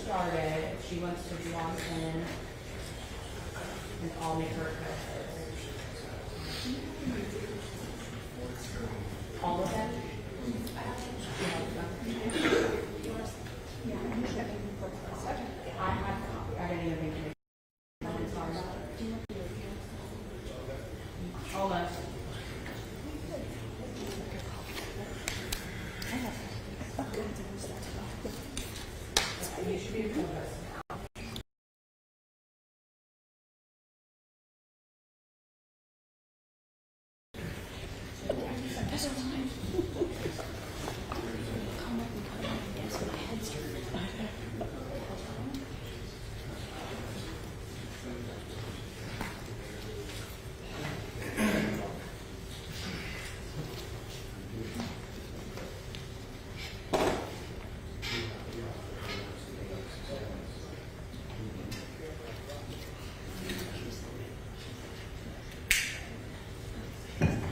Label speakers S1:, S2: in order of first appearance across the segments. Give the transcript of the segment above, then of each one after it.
S1: started. If she wants to log in, and I'll make her all of them. I didn't even think almost. You should be able to.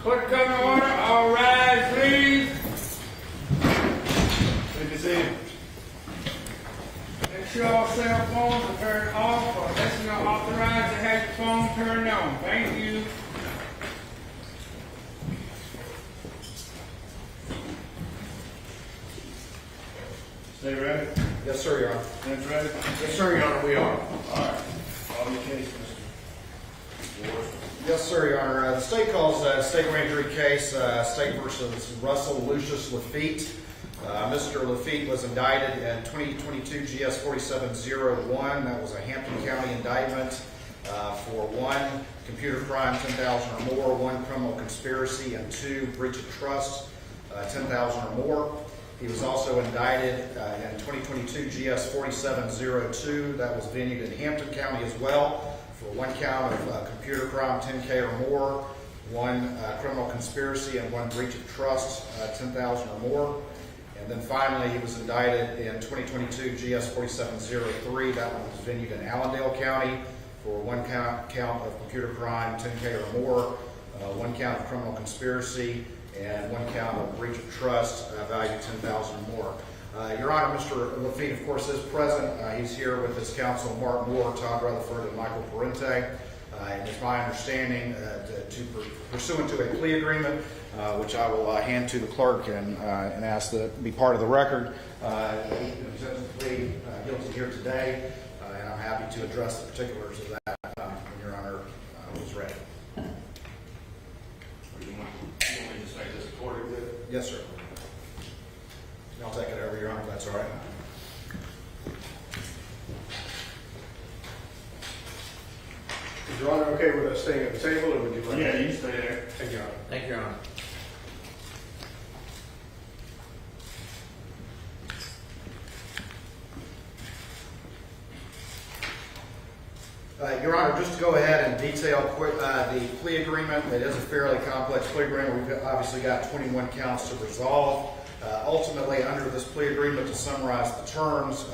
S2: Court come to order. All rise, please. Good to see you. Make sure all cell phones are turned off or unless you're authorized to have your phone turned on. Thank you. Stay ready?
S3: Yes, sir, Your Honor.
S2: That's ready?
S3: Yes, sir, Your Honor, we are.
S2: All right. All your case, Mr. Ward.
S3: Yes, sir, Your Honor. The state calls a state grand jury case, State versus Russell Lucius Lafitte. Mr. Lafitte was indicted in 2022 GS 4701. That was a Hampton County indictment for 1 computer crime, 10,000 or more, 1 criminal conspiracy, and 2 breach of trust, 10,000 or more. He was also indicted in 2022 GS 4702. That was venued in Hampton County as well for 1 count of computer crime, 10K or more, 1 criminal conspiracy, and 1 breach of trust, 10,000 or more. And then finally, he was indicted in 2022 GS 4703. That one was venued in Allendale County for 1 count of computer crime, 10K or more, 1 count of criminal conspiracy, and 1 count of breach of trust, value 10,000 or more. Your Honor, Mr. Lafitte, of course, is present. He's here with his counsel, Mark Moore, Todd Rutherford, and Michael Parente. It is my understanding pursuant to a plea agreement, which I will hand to the clerk and ask to be part of the record. He intends to plead guilty here today, and I'm happy to address the particulars of that when Your Honor was ready.
S2: You want me to say this recorded?
S3: Yes, sir. I'll take it over, Your Honor, if that's all right.
S4: Is Your Honor okay with us staying at the table, or would you like?
S2: Yeah, you can stay there.
S4: Thank you, Your Honor.
S3: Thank you, Your Honor. Your Honor, just to go ahead and detail quick the plea agreement. It is a fairly complex plea agreement. We've obviously got 21 counts to resolve. Ultimately, under this plea agreement, to summarize the terms,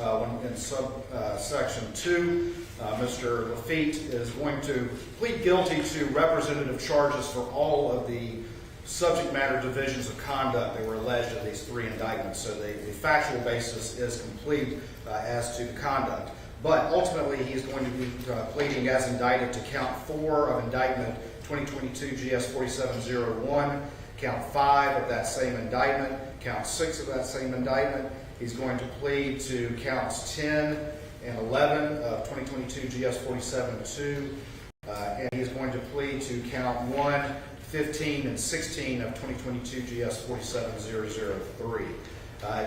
S3: in subsection 2, Mr. Lafitte is going to plead guilty to representative charges for all of the subject matter divisions of conduct that were alleged in these 3 indictments. So the factual basis is complete as to the conduct. But ultimately, he's going to be pleading as indicted to count 4 of indictment 2022 GS 4701, count 5 of that same indictment, count 6 of that same indictment. He's going to plead to counts 10 and 11 of 2022 GS 4702, and he's going to plead to count 1, 15, and 16 of 2022 GS 47003.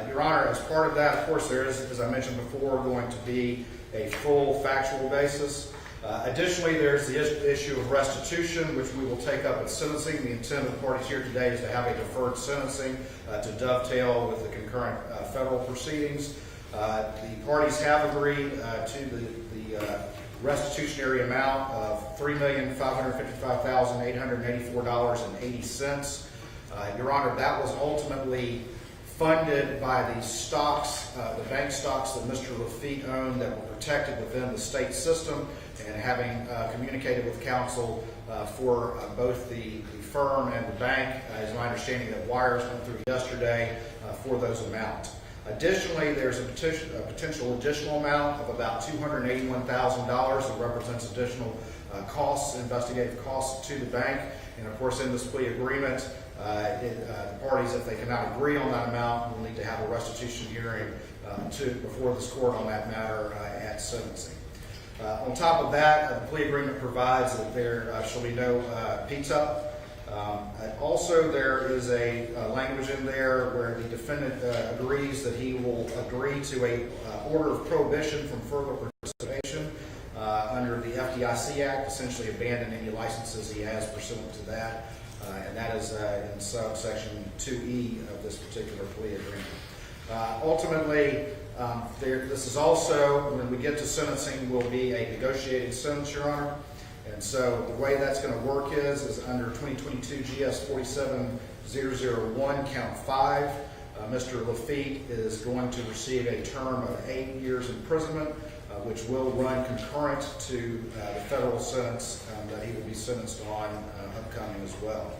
S3: Your Honor, as part of that, of course, there is, as I mentioned before, going to be a full factual basis. Additionally, there's the issue of restitution, which we will take up at sentencing. The intent of the parties here today is to have a deferred sentencing to dovetail with the concurrent federal proceedings. The parties have agreed to the restitutionary amount of $3,555,884.80. Your Honor, that was ultimately funded by the stocks, the bank stocks that Mr. Lafitte owned that were protected within the state system, and having communicated with counsel for both the firm and the bank, is my understanding that wires went through yesterday for those amounts. Additionally, there's a potential additional amount of about $281,000 that represents additional costs, investigative costs to the bank. And of course, in this plea agreement, the parties, if they cannot agree on that amount, will need to have a restitution hearing before this court on that matter at sentencing. On top of that, the plea agreement provides that there shall be no pizza. Also, there is a language in there where the defendant agrees that he will agree to a order of prohibition from further participation under the FDIC Act, essentially abandon any licenses he has pursuant to that, and that is in subsection 2E of this particular plea agreement. Ultimately, this is also, when we get to sentencing, will be a negotiated sentence, Your Honor. And so the way that's going to work is under 2022 GS 47001, count 5, Mr. Lafitte is going to receive a term of 8 years imprisonment, which will run concurrent to the federal sentence that he will be sentenced on upcoming as well.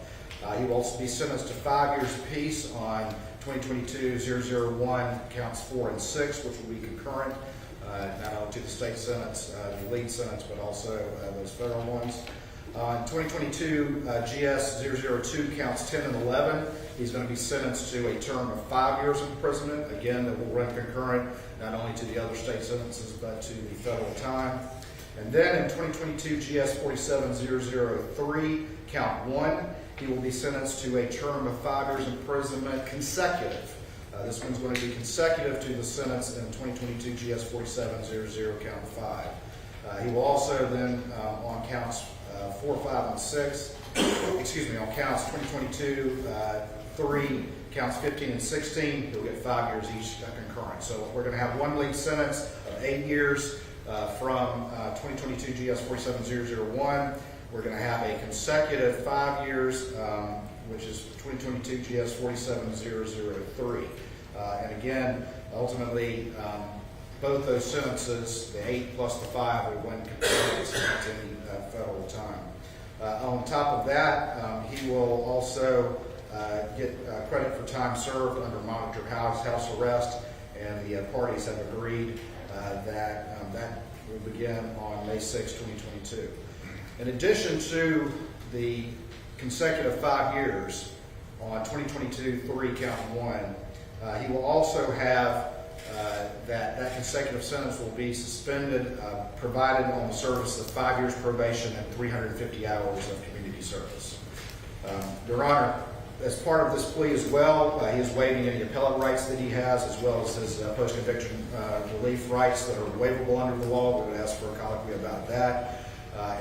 S3: He will also be sentenced to 5 years apiece on 2022-001 counts 4 and 6, which will be concurrent not only to the state sentence, the lead sentence, but also those federal ones. In 2022 GS-002 counts 10 and 11, he's going to be sentenced to a term of 5 years imprisonment, again, that will run concurrent not only to the other state sentences, but to the federal time. And then in 2022 GS-47-003, count 1, he will be sentenced to a term of 5 years imprisonment consecutive. This one's going to be consecutive to the sentence in 2022 GS-47-00, count 5. He will also then, on counts 4, 5, and 6, on counts 2022, 3, counts 15 and 16, he'll get 5 years each concurrent. So we're going to have one lead sentence of 8 years from 2022 GS-47001. We're going to have a consecutive 5 years, which is 2022 GS-47003. And again, ultimately, both those sentences, the 8 plus the 5, will run concurrent to any federal time. On top of that, he will also get credit for time served under monitored house arrest, and the parties have agreed that that will begin on May 6, 2022. In addition to the consecutive 5 years on 2022-3, count 1, he will also have that consecutive sentence will be suspended, provided on the service of 5 years probation and 350 hours of community service. Your Honor, as part of this plea as well, he is waiving any appellate rights that he has, as well as his post-conviction relief rights that are waivable under the law. We would ask for a colloquy about that.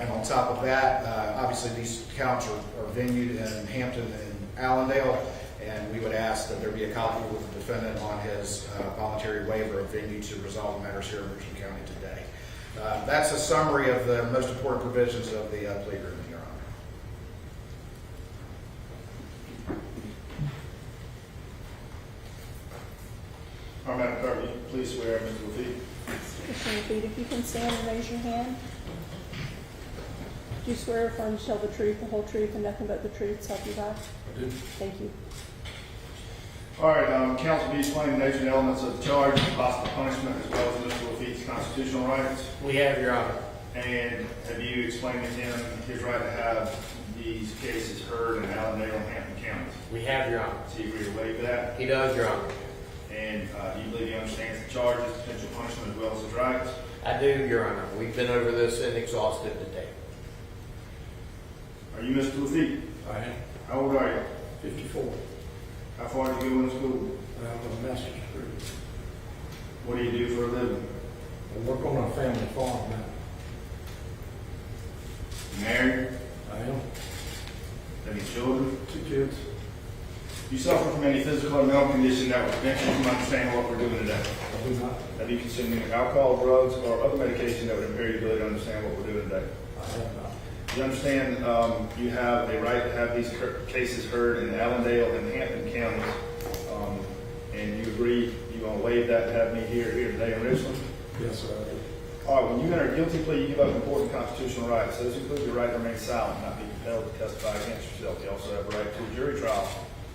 S3: And on top of that, obviously these counts are venued in Hampton and Allendale, and we would ask that there be a colloquy with the defendant on his voluntary waiver of venue to resolve the matters here in Richland County today. That's a summary of the most important provisions of the plea agreement, Your Honor.
S4: Madam Clerk, will you please swear Mr. Lafitte?
S5: Mr. Lafitte, if you can stand and raise your hand. Do you swear or affirm to tell the truth, the whole truth, and nothing but the truth, so help you God?
S4: I do.
S5: Thank you.
S4: All right, counsel, will you explain the nature and elements of the charge, possible punishment, as well as Mr. Lafitte's constitutional rights?
S6: We have, Your Honor.
S4: And have you explained to him his right to have these cases heard in Allendale and Hampton counties?
S6: We have, Your Honor.
S4: So you agree to waive that?
S6: He does, Your Honor.
S4: And do you believe he understands the charges, potential punishment, as well as his rights?
S6: I do, Your Honor. We've been over this and exhausted today.
S4: Are you Mr. Lafitte?
S7: I am
S4: How old are you?
S7: 54.
S4: How far did you go in school?
S7: I'm a master's degree.
S4: What do you do for a living?
S7: I work on a family farm now.
S4: Married?
S7: I am.
S4: Any children?
S7: 2 kids.
S4: Do you suffer from any physical or mental condition that would prevent you from understanding what we're doing today?
S7: I do not.
S4: Have you consumed alcohol, drugs, or other medication that would impair your ability to understand what we're doing today?
S7: I have not.
S4: You understand you have a right to have these cases heard in Allendale and Hampton counties, and you agree you're going to waive that to have me here today in Richland?
S7: Yes, sir, I do.
S4: All right, when you enter a guilty plea, you give up important constitutional rights. Those include your right to remain silent, not be compelled to testify against yourself. You also have a right to a jury trial,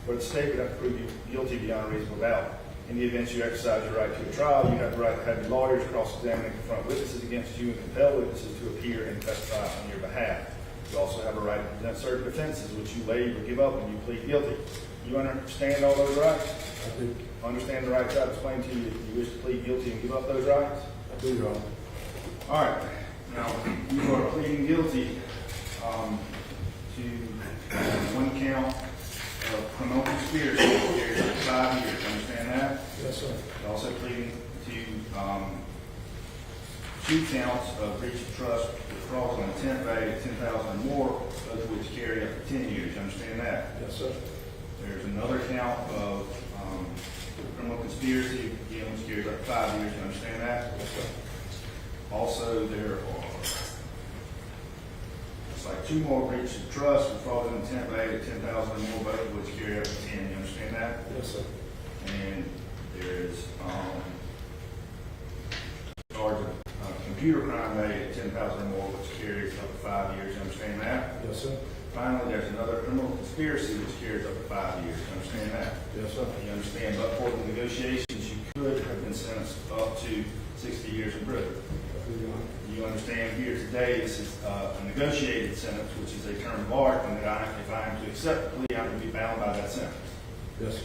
S4: where the state would have to prove you guilty beyond a reasonable doubt. In the event you exercise your right to a trial, you have the right to have your lawyers cross-examine and confront witnesses against you and compel witnesses to appear and testify on your behalf. You also have a right to present certain defenses which you waive or give up when you plead guilty. You understand all those rights?
S7: I do.
S4: Understand the rights I've explained to you if you wish to plead guilty and give up those rights?
S7: I do, Your Honor.
S4: All right. Now, you are pleading guilty to one count of criminal conspiracy that carries up to 5 years. Understand that?
S7: Yes, sir.
S4: You're also pleading to 2 counts of breach of trust with fraudulent intent valued at $10,000 or more, both of which carry up to 10 years. You understand that?
S7: Yes, sir.
S4: There's another count of criminal conspiracy, again, which carries up to 5 years. You understand that?
S7: Yes, sir.
S4: Also, there are, it's like 2 more breaches of trust with fraudulent intent valued at $10,000 or more, both of which carry up to 10. You understand that?
S7: Yes, sir.
S4: And there's charge of computer crime valued at $10,000 or more, which carries up to 5 years. You understand that?
S7: Yes, sir.
S4: Finally, there's another criminal conspiracy which carries up to 5 years. You understand that?
S7: Yes, sir.
S4: You understand, but for the negotiations, you could have been sentenced up to 60 years in prison.
S7: I do, Your Honor.
S4: You understand here today, this is a negotiated sentence, which is a term of art, and that if I am to accept the plea, I'm to be bound by that sentence.
S7: Yes, sir.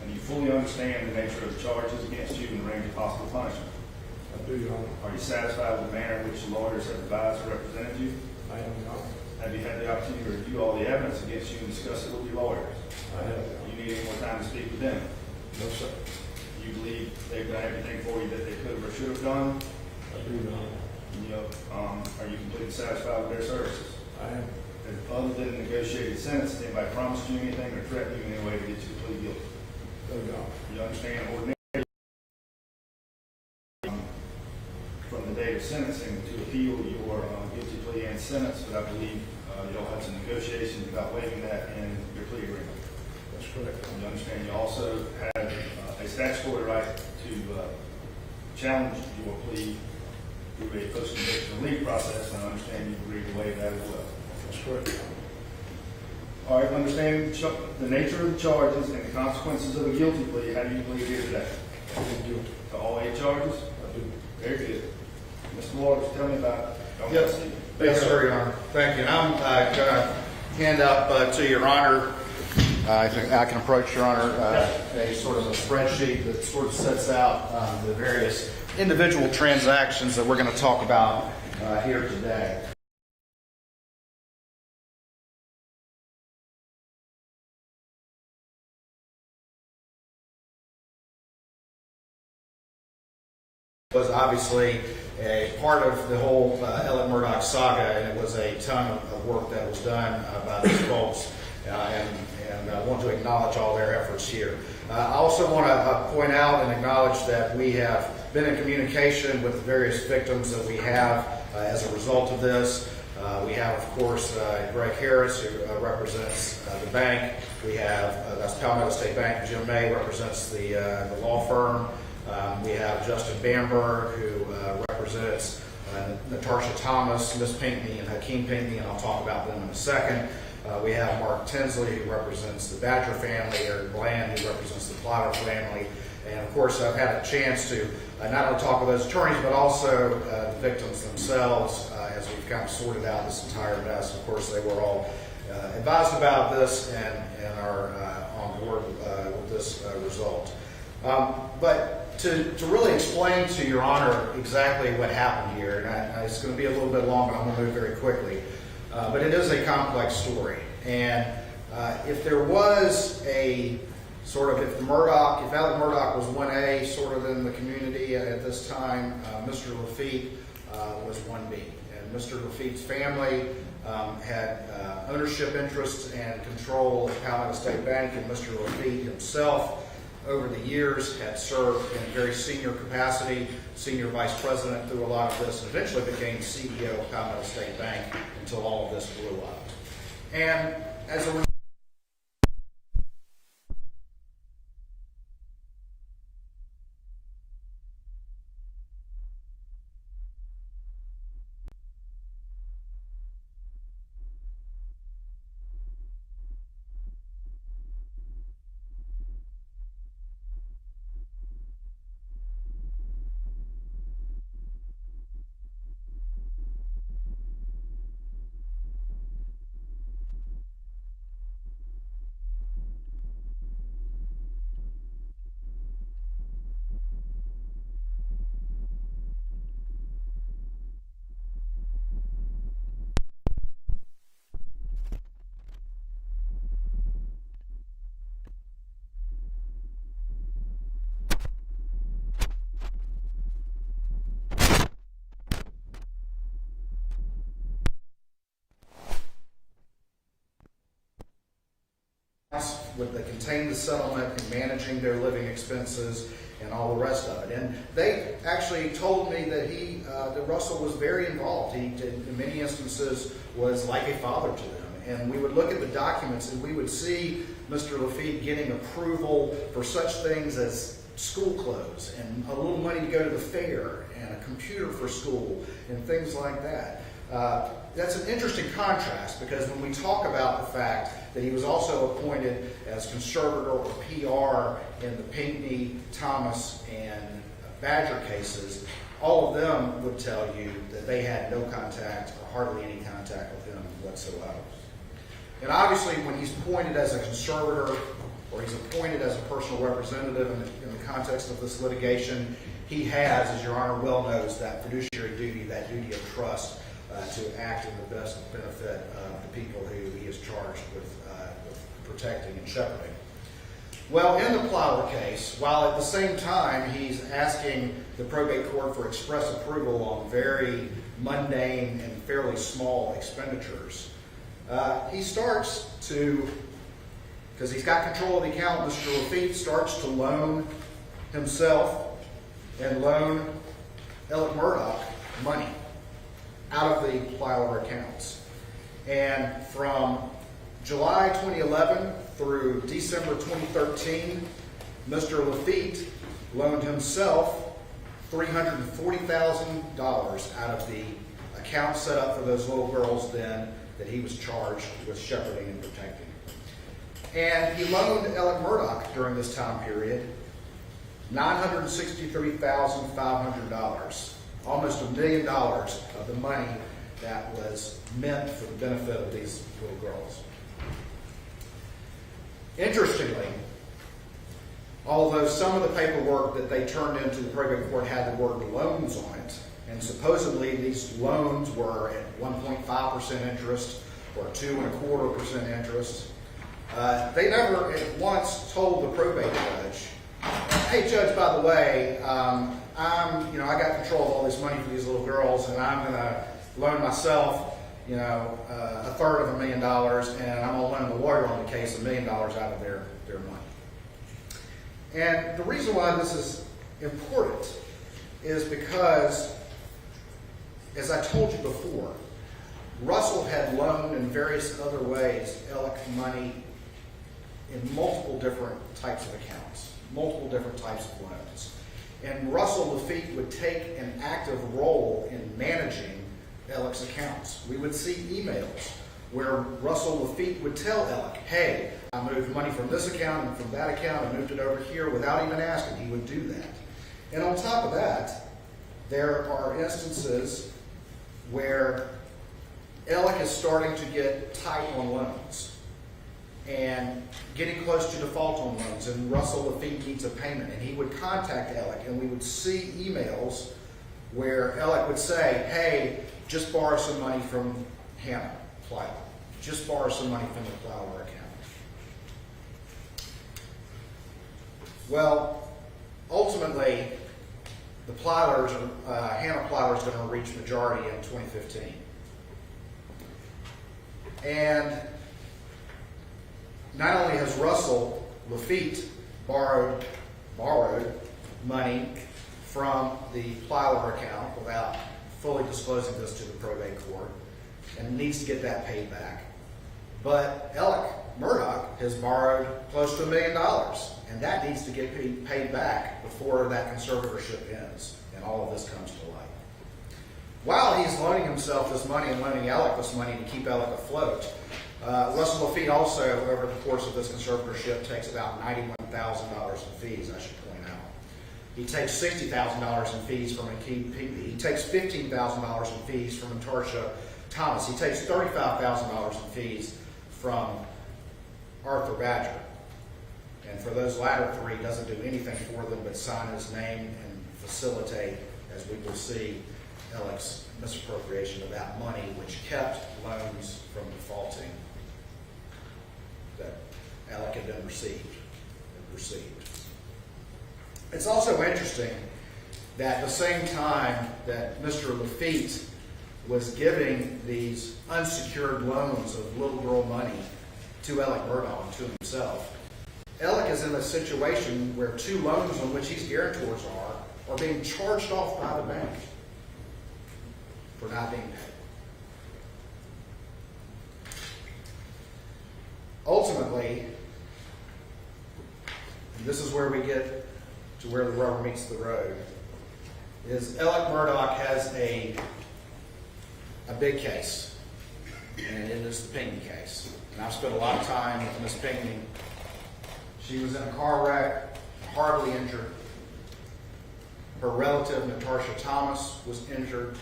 S4: And you fully understand the nature of the charges against you and the range of possible punishment.
S7: I do, Your Honor.
S4: Are you satisfied with the manner in which the lawyers have advised or represented you?
S7: I am, Your Honor.
S4: Have you had the opportunity to review all the evidence against you and discuss it with your lawyers?
S7: I have, Your
S4: Do
S7: Honor.
S4: you need any more time to speak with them?
S7: No, sir.
S4: Do you believe they've done everything for you that they could have or should have done?
S7: I do, Your Honor.
S4: You know, are you completely satisfied with their services?
S7: I am.
S4: And other than the negotiated sentence, has anybody promised you anything or threatened you in any way to get you to plead guilty?
S7: No, Your Honor.
S4: You understand ordinarily from the date of sentencing to appeal your guilty plea and sentence, but I believe you all had some negotiations about waiving that in your plea agreement.
S7: That's correct.
S4: You understand you also had a statutory right to challenge your plea through a post-conviction relief process, and I understand you agreed to waive that as well.
S7: That's correct, Your Honor.
S4: All right, understanding the nature of the charges and the consequences of a guilty plea, how do you plead here today?
S7: I plead guilty.
S4: To all 8 charges?
S7: I do.
S4: Very good. Mr. Waters, tell me about it.
S3: Yes, yes, sir, Your Honor. Thank you. And I'm going to hand up to Your Honor. I think I can approach Your Honor a sort of a spreadsheet that sort of sets out the various individual transactions that we're going to talk about here today. Was obviously a part of the whole Alex Murdaugh saga, and it was a ton of work that was done by these folks, and I want to acknowledge all their efforts here. I also want to point out and acknowledge that we have been in communication with the various victims that we have as a result of this. We have, of course, Greg Harris, who represents the bank. We have, that's Palmetto State Bank. Jim May represents the law firm. We have Justin Bamberg, who represents Natasha Thomas, Miss Pinckney, and Hakeem Pinckney, and I'll talk about them in a second. We have Mark Tinsley, who represents the Badger family, Eric Bland, who represents the Plotter family, and of course I've had a chance to not only talk with those attorneys, but also the victims themselves as we've kind of sorted out this entire mess. Of course, they were all advised about this and are on board with this result. But to really explain to Your Honor exactly what happened here, and it's going to be a little bit long, but I'm going to move very quickly. But it is a complex story. And if there was a sort of, if Alex Murdaugh was 1A sort of in the community at this time, Mr. Lafitte was 1B. And Mr. Lafitte's family had ownership interests and control of Palmetto State Bank, and Mr. Lafitte himself over the years had served in a very senior capacity, senior vice president through a lot of this, and eventually became CEO of Palmetto State Bank until all of this blew up. And as a that contained the settlement and managing their living expenses and all the rest of it. And they actually told me that that Russell was very involved. He did, in many instances, was like a father to them. And we would look at the documents and we would see Mr. Lafitte getting approval for such things as school clothes and a little money to go to the fair and a computer for school and things like that. That's an interesting contrast, because when we talk about the fact that he was also appointed as conservator or PR in the Pinckney, Thomas, and Badger cases, all of them would tell you that they had no contact or hardly any contact with him whatsoever. And obviously, when he's appointed as a conservator or he's appointed as a personal representative in the context of this litigation, he has, as Your Honor well knows, that fiduciary duty, that duty of trust to act in the best benefit of the people who he is charged with protecting and shepherding. Well, in the Plea case, while at the same time he's asking the probate court for express approval on very mundane and fairly small expenditures, he starts to, because he's got control of the account, Mr. Lafitte starts to loan himself and loan Alex Murdaugh money out of the Plea accounts. And from July 2011 through December 2013, Mr. Lafitte loaned himself $340,000 out of the account set up for those little girls then that he was charged with shepherding and protecting. And he loaned Alex Murdaugh during this time period $963,500, almost $1 million of the money that was meant for the benefit of these little girls. Interestingly, although some of the paperwork that they turned into the probate court had the word loans on it, and supposedly these loans were at 1.5% interest or 2.25% interest, they never at once told the probate judge, "Hey, Judge, by the way, I got control of all this money for these little girls, and I'm going to loan myself, a third of $1 million, and I'm going to loan the lawyer on the case $1 million out of their money." And the reason why this is important is because, as I told you before, Russell had loaned in various other ways Alex money in multiple different types of accounts, multiple different types of loans. And Russell Lafitte would take an active role in managing Alex accounts. We would see emails where Russell Lafitte would tell Alex, "Hey, I moved money from this account and from that account and moved it over here," without even asking. He would do that. And on top of that, there are instances where Alex is starting to get tight on loans and getting close to default on loans, and Russell Lafitte needs a payment, and he would contact Alex, and we would see emails where Alex would say, "Hey, just borrow some money from Hannah Plea. Just borrow some money from the Plea account." Well, ultimately, the Plowers, Hannah Plower is going to reach majority in 2015. And not only has Russell Lafitte borrowed money from the Plower account without fully disclosing this to the probate court, and needs to get that paid back, but Alex Murdaugh has borrowed close to $1 million, and that needs to get paid back before that conservatorship ends and all of this comes to light. While he's loaning himself this money and loaning Alex this money to keep Alex afloat, Russell Lafitte also, over the course of this conservatorship, takes about $91,000 in fees, I should point out. He takes $60,000 in fees from Akeem Pinckney. He takes $15,000 in fees from Tarsha Thomas. He takes $35,000 in fees from Arthur Badger. And for those latter three, he doesn't do anything for them but sign his name and facilitate, as we will see, Alex's misappropriation of that money, which kept loans from defaulting that Alex had been received. It's also interesting that at the same time that Mr. Lafitte was giving these unsecured loans of little girl money to Alex Murdaugh and to himself, Alec is in a situation where 2 loans on which his guarantors are being charged off by the bank for not being paid. Ultimately, and this is where we get to where the rubber meets the road, is Alex Murdaugh has a big case, and it is the Pinckney case. And I've spent a lot of time with Miss Pinckney. She was in a car wreck, horribly injured. Her relative, Natasha Thomas, was injured.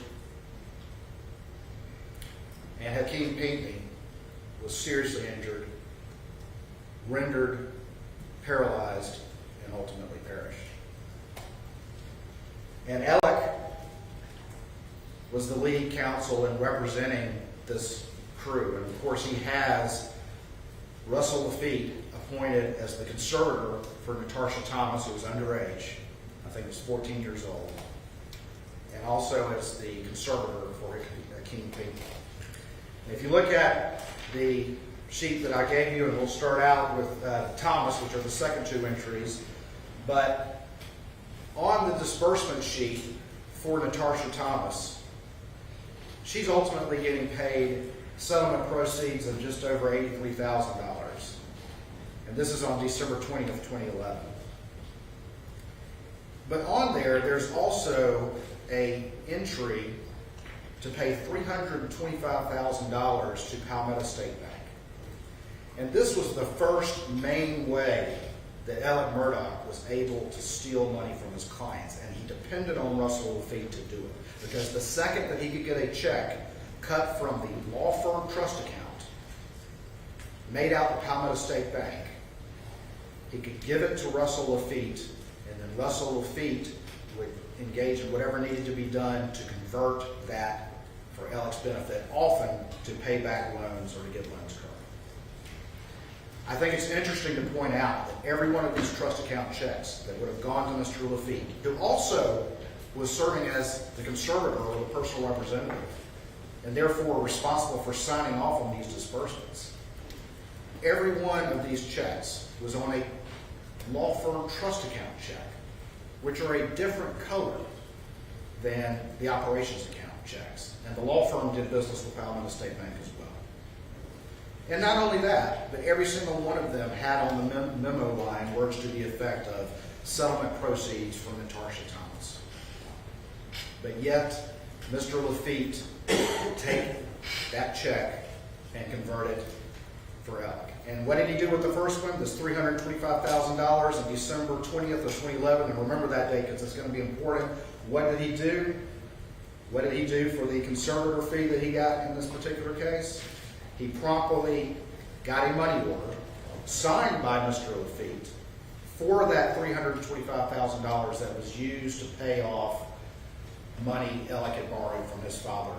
S3: And Hakeem Pinckney was seriously injured, rendered paralyzed, and ultimately perished. And Alec was the lead counsel in representing this crew. And of course, he has Russell Lafitte appointed as the conservator for Natasha Thomas, who was underage. I think he was 14 years old. And also as the conservator for Hakeem Pinckney. And if you look at the sheet that I gave you, and we'll start out with Thomas, which are the second 2 entries, but on the disbursement sheet for Natasha Thomas, she's ultimately getting paid settlement proceeds of just over $83,000. And this is on December 20th, 2011. But on there, there's also an entry to pay $325,000 to Palmetto State Bank. And this was the first main way that Alex Murdaugh was able to steal money from his clients, and he depended on Russell Lafitte to do it. Because the second that he could get a check cut from the law firm trust account, made out to Palmetto State Bank, he could give it to Russell Lafitte, and then Russell Lafitte would engage in whatever needed to be done to convert that for Alex's benefit, often to pay back loans or to get loans current. I think it's interesting to point out that every one of these trust account checks that would have gone to Mr. Lafitte, who also was serving as the conservator or the personal representative, and therefore responsible for signing off on these disbursements, every one of these checks was on a law firm trust account check, which are a different color than the operations account checks. And the law firm did business with Palmetto State Bank as well. And not only that, but every single one of them had on the memo line words to the effect of settlement proceeds from Natasha Thomas. But yet, Mr. Lafitte would take that check and convert it for Alec. And what did he do with the first one? This $325,000 on December 20th of 2011. And remember that date because it's going to be important. What did he do? What did he do for the conservator fee that he got in this particular case? He promptly got a money order signed by Mr. Lafitte for that $325,000 that was used to pay off money Alec had borrowed from his father,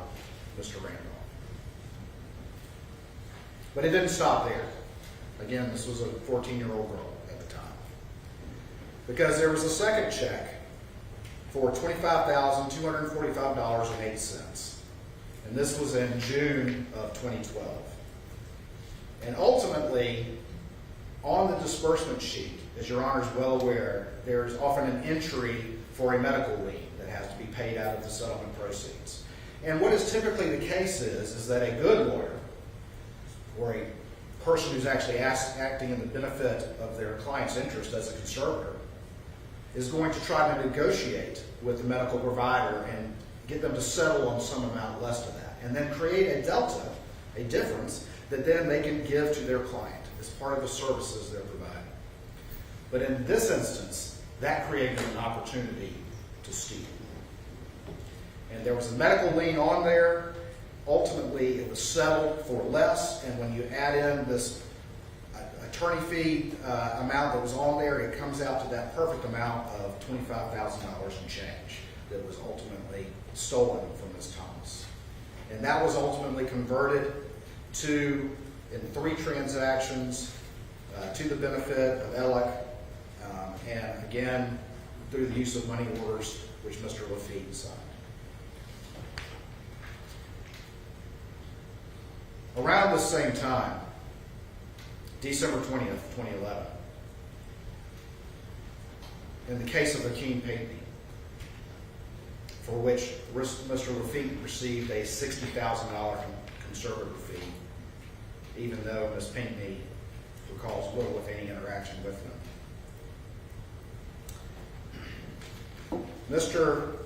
S3: Mr. Randolph. But it didn't stop there. Again, this was a 14-year-old girl at the time. Because there was a second check for $25,245.08. And this was in June of 2012. And ultimately, on the disbursement sheet, as your Honor is well aware, there is often an entry for a medical lien that has to be paid out of the settlement proceeds. And what is typically the case is that a good lawyer, or a person who's actually acting in the benefit of their client's interest as a conservator, is going to try to negotiate with the medical provider and get them to settle on some amount less than that, and then create a delta, a difference, that then they can give to their client as part of the services they're providing. But in this instance, that created an opportunity to steal. And there was a medical lien on there. Ultimately, it was settled for less, and when you add in this attorney fee amount that was on there, it comes out to that perfect amount of $25,000 and change that was ultimately stolen from Ms. Thomas. And that was ultimately converted to, in 3 transactions, to the benefit of Alec, and again, through the use of money orders, which Mr. Lafitte signed. Around the same time, December 20th, 2011, in the case of Hakeem Pinckney, for which Mr. Lafitte received a $60,000 conservator fee, even though Ms. Pinckney recalls little, if any, interaction with them. Mr.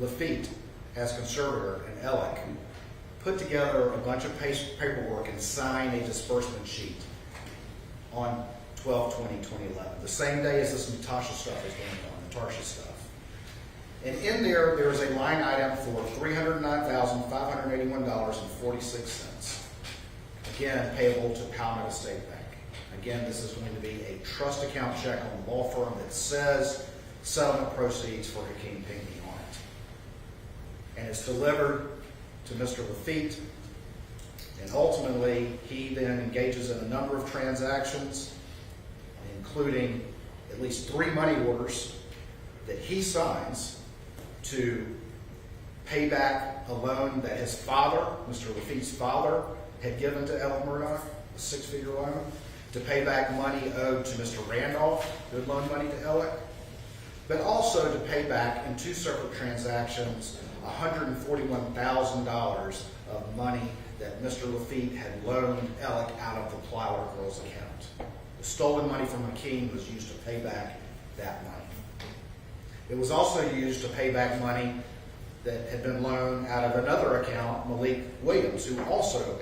S3: Lafitte, as conservator, and Alex put together a bunch of paperwork and signed a disbursement sheet on 12/20/2011, the same day as this Natasha stuff is going on, Natasha stuff. And in there, there is a line item for $309,581.46. Again, payable to Palmetto State Bank. Again, this is going to be a trust account check on the law firm that says settlement proceeds for Hakeem Pinckney on it. And it's delivered to Mr. Lafitte, and ultimately, he then engages in a number of transactions, including at least 3 money orders that he signs to pay back a loan that his father, Mr. Lafitte's father, had given to Alex Murdaugh, a 6-figure loan, to pay back money owed to Mr. Randolph, who had loaned money to Alex, but also to pay back in 2 separate transactions $141,000 of money that Mr. Lafitte had loaned Alex out of the Plower Girls account. The stolen money from Hakeem was used to pay back that money. It was also used to pay back money that had been loaned out of another account, Malik Williams, who also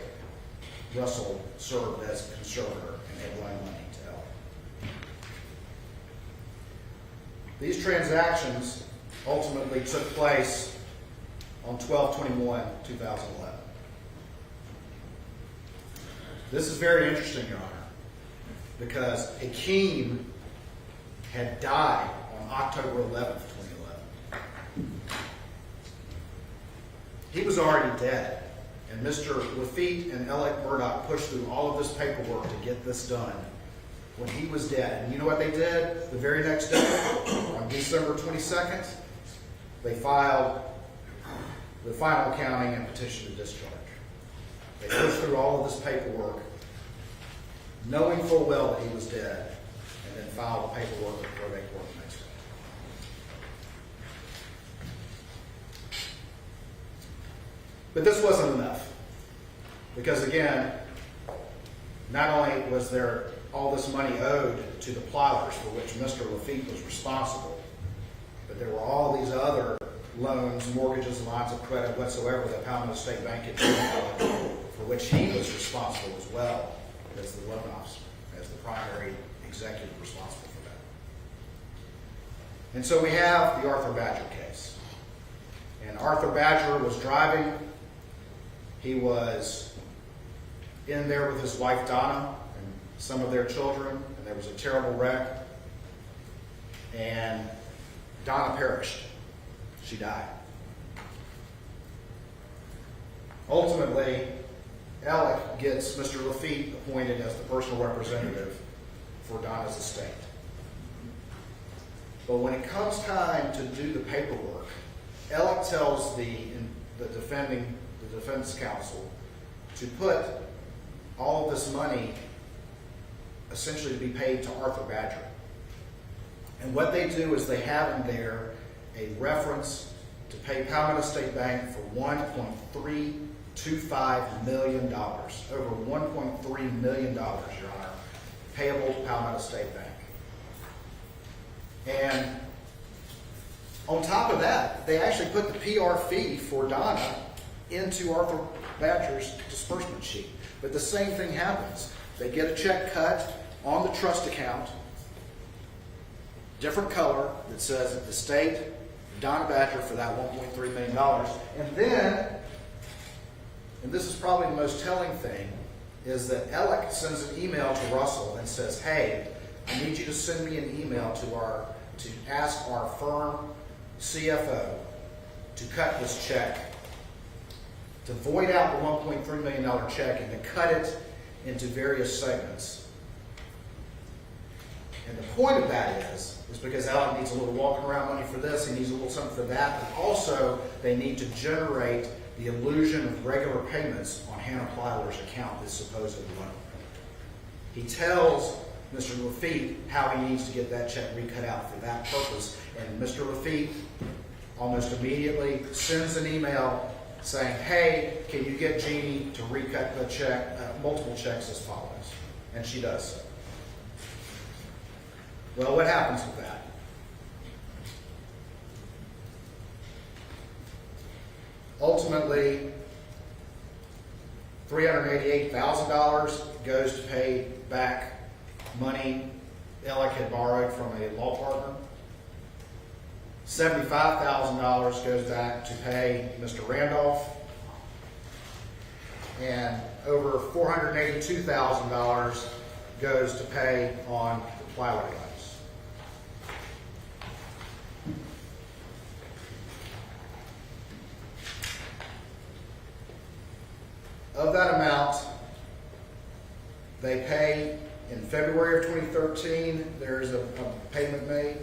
S3: Russell served as a conservator and had loaned money to Alex. These transactions ultimately took place on 12/21/2011. This is very interesting, Your Honor, because Hakeem had died on October 11th, 2011. He was already dead, and Mr. Lafitte and Alex Murdaugh pushed through all of this paperwork to get this done when he was dead. And you know what they did the very next day? On December 22nd, they filed the final accounting and petition to discharge. They pushed through all of this paperwork, knowing full well that he was dead, and then filed the paperwork with probate court the next day. But this wasn't enough, because again, not only was there all this money owed to the Plowers, for which Mr. Lafitte was responsible, but there were all these other loans, mortgages, lines of credit whatsoever that Palmetto State Bank had given, for which he was responsible as well as the loan officer, as the primary executive responsible for that. And so we have the Arthur Badger case. And Arthur Badger was driving. He was in there with his wife Donna and some of their children, and there was a terrible wreck. And Donna perished. She died. Ultimately, Alex gets Mr. Lafitte appointed as the personal representative for Donna's estate. But when it comes time to do the paperwork, Alex tells the defense counsel to put all of this money essentially to be paid to Arthur Badger. And what they do is they have in there a reference to pay Palmetto State Bank for $1.325 million, over $1.3 million, Your Honor, payable to Palmetto State Bank. And on top of that, they actually put the PR fee for Donna into Arthur Badger's disbursement sheet. But the same thing happens. They get a check cut on the trust account, different color, that says that the state, Donna Badger for that $1.3 million. And then, and this is probably the most telling thing, is that Alex sends an email to Russell and says, hey, I need you to send me an email to ask our firm CFO to cut this check, to void out the $1.3 million check and to cut it into various segments. And the point of that is because Alex needs a little walking around money for this, he needs a little something for that, but also they need to generate the illusion of regular payments on Hannah Plyler's account, this supposed loan. He tells Mr. Lafitte how he needs to get that check recut out for that purpose. And Mr. Lafitte almost immediately sends an email saying, hey, can you get Jeannie to recut the check, multiple checks as follows? And she does so. Well, what happens with that? Ultimately, $388,000 goes to pay back money Alec had borrowed from a law partner. $75,000 goes back to pay Mr. Randolph. And over $482,000 goes to pay on the Plea loans. Of that amount, they pay in February of 2013. There is a payment made.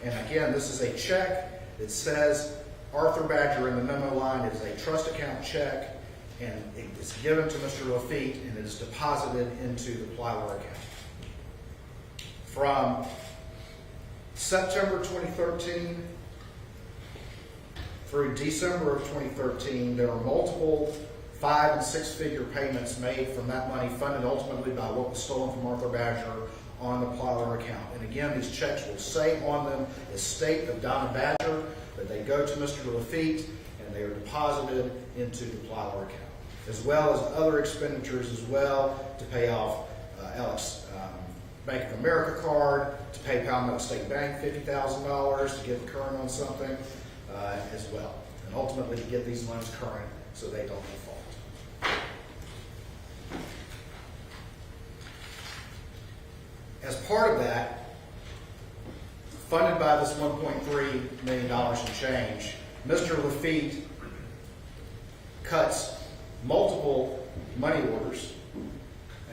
S3: And again, this is a check. It says Arthur Badger in the memo line. It is a trust account check, and it is given to Mr. Lafitte, and it is deposited into the Plea account. From September 2013 through December of 2013, there were multiple 5- and 6-figure payments made from that money, funded ultimately by what was stolen from Arthur Badger on the Plea account. And again, these checks will say on them estate of Donna Badger, but they go to Mr. Lafitte and they are deposited into the Plea account, as well as other expenditures as well to pay off Alex Bank of America card, to pay Palmetto State Bank $50,000 to get current on something as well, and ultimately to get these loans current so they don't default. As part of that, funded by this $1.3 million in change, Mr. Lafitte cuts multiple money orders.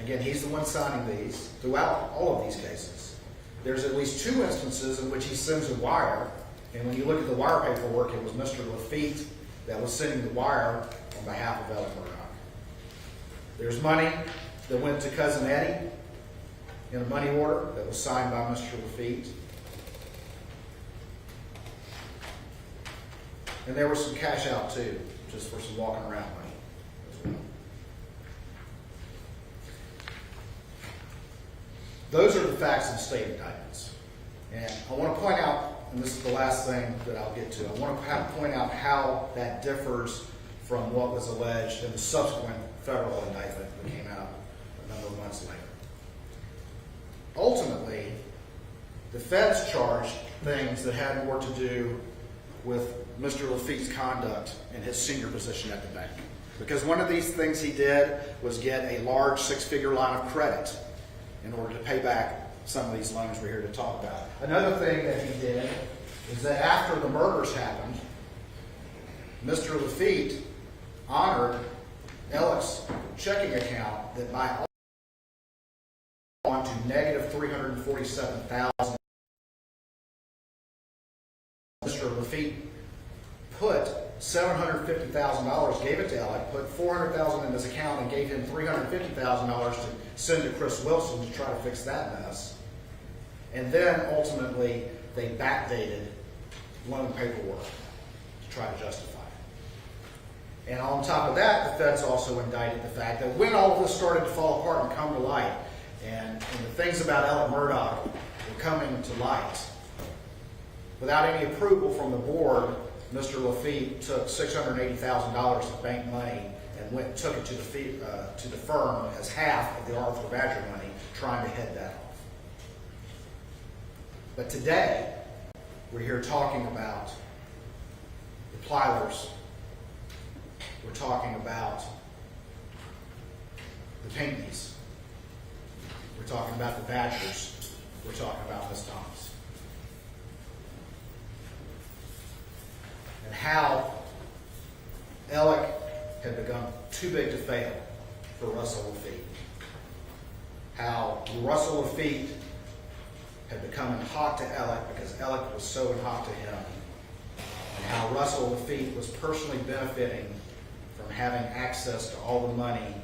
S3: Again, he's the one signing these throughout all of these cases. There's at least 2 instances in which he sends a wire, and when you look at the wire paperwork, it was Mr. Lafitte that was sending the wire on behalf of Alex Murdaugh. There's money that went to Cousin Eddie in a money order that was signed by Mr. Lafitte. And there was some cash out too, just for some walking around money as well. Those are the facts of the state indictments. And I want to point out, and this is the last thing that I'll get to, I want to point out how that differs from what was alleged in the subsequent federal indictment that came out a number of months later. Ultimately, the feds charged things that had more to do with Mr. Lafitte's conduct in his senior position at the bank. Because one of these things he did was get a large 6-figure line of credit in order to pay back some of these loans we're here to talk about. Another thing that he did is that after the murders happened, Mr. Lafitte honored Alex checking account that by on to negative $347,000. Mr. Lafitte put $750,000, gave it to Alec, put $400,000 in his account, and gave him $350,000 to send to Chris Wilson to try to fix that mess. And then ultimately they backdated loan paperwork to try to justify it. And on top of that, the feds also indicted the fact that when all of this started to fall apart and come to light, and the things about Alex Murdaugh were coming to light, without any approval from the board, Mr. Lafitte took $680,000 of bank money and took it to the firm as half of the Arthur Badger money, trying to head that off. But today, we're here talking about the Plylers. We're talking about the Pinckneys. We're talking about the Badgers. We're talking about Miss Thomas. And how Alec had become too big to fail for Russell Lafitte. How Russell Lafitte had become in hock to Alec because Alec was so in hock to him. And how Russell Lafitte was personally benefiting from having access to all the money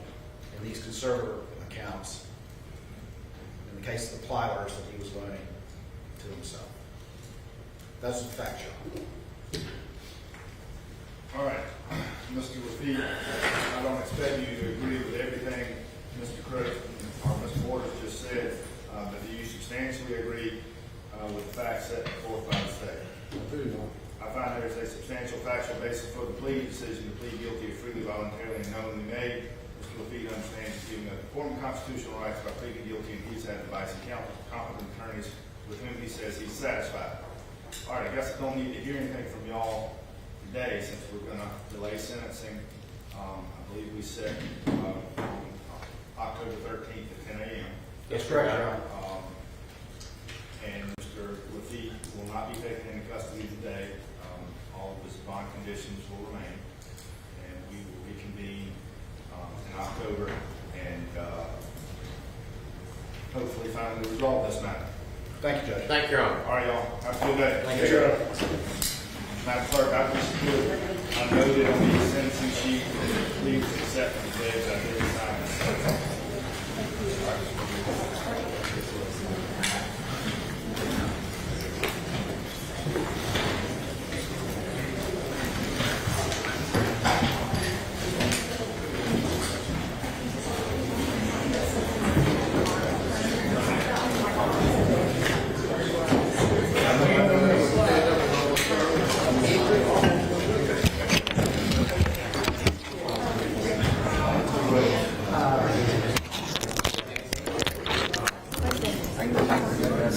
S3: in these conservator accounts in the case of the plowers that he was loaning to himself. That's a factual.
S4: All right, Mr. Lafitte, I don't expect you to agree with everything Mr. Crook or Mr. Waters just said, but do you substantially agree with the facts set forth by the state?
S7: I do know.
S4: I find there is a substantial factual basis for the plea decision to plead guilty of freely, voluntarily, and knowingly made. Mr. Lafitte understands he's giving up important constitutional rights by pleading guilty, and he's had advice and counsel from competent attorneys with whom he says he's satisfied. All right, I guess I don't need to hear anything from y'all today since we're going to delay sentencing. I believe we set October 13th at 10 a.m.
S3: That's correct, Your Honor.
S4: And Mr. Lafitte will not be taken into custody today. All of his bond conditions will remain, and we will reconvene in October and hopefully finally resolve this matter.
S3: Thank you, Judge.
S6: Thank you, Your Honor.
S4: All right, y'all. Have a good day.
S3: Thank you, Your Honor.
S4: Madam Clerk, I wish you would unnoted on the sentencing sheet, please accept the judge. I did sign this.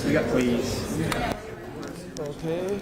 S2: We got pleas. Okay.